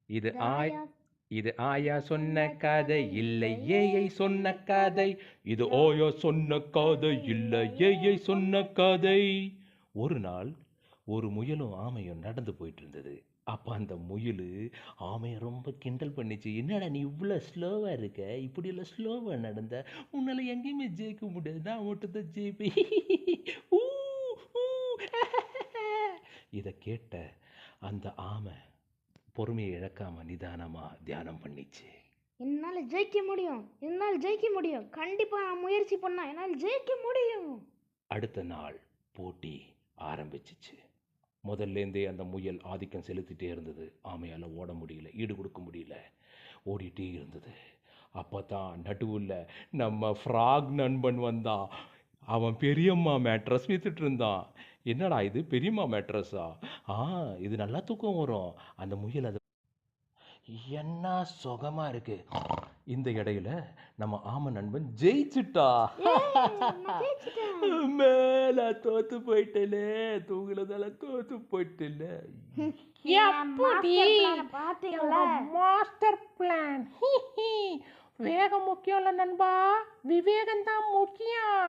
இது இது ஆய் ஆயா இது ஆயா சொன்ன கதை இல்லை ஏஐ சொன்ன கதை. இது ஆயா சொன்ன கதை இல்லை ஏஐ சொன்ன கதை. ஒரு நாள் ஒரு முயலும் ஆமையும் நடந்து போயிட்டு இருந்தது. அப்ப அந்த முயலு ஆமையை ரொம்ப கிண்டல் பண்ணிச்சு. என்னடா நீ இவ்வளோ ஸ்லோவா இருக்க, இப்படி எல்லாம் ஸ்லோவா நடந்த உன்னால எங்கேயுமே ஜெயிக்க முடியாது, நான் மட்டும் தான் ஜெயிப்பேன். ஊ, ஊ. இதை கேட்ட அந்த ஆமை பொறுமையை இழக்காம நிதானமா தியானம் பண்ணிச்சு. என்னால் ஜெயிக்க முடியும், என்னால் ஜெயிக்க முடியும், கண்டிப்பாக நான் முயற்சி பண்ணா என்னால் ஜெயிக்க முடியும். அடுத்த நாள் போட்டி ஆரம்பிச்சிச்சு. முதல்லேருந்தே அந்த முயல் ஆதிக்கம் செலுத்திட்டே இருந்தது. ஆமையால் ஓட முடியல, ஈடு கொடுக்க முடியல, ஓடிட்டே இருந்தது. அப்போ தான் நடுவில் நம்ம ஃப்ராக் நண்பன் வந்தான். அவன் பெரியம்மா மேட்ரஸ் வித்துட்டு இருந்தான். என்னடா இது பெரியம்மா மேட்ரஸா? ஆ, இது நல்லா தூக்கம் வரும். அந்த முயல் அதை என்ன சுகமா இருக்கு. இந்த இடையில நம்ம ஆமை நண்பன் ஜெயிச்சுட்டா. நான் ஜெயிச்சிட்டேன். மேல தோத்து போயிட்டலே, தூங்குனதால தோத்து போயிட்டல. எப்படி பார்த்தீங்களா? மாஸ்டர் பிளான் வேகம் முக்கியம் இல்ல நண்பா, விவேகம் தான் முக்கியம்.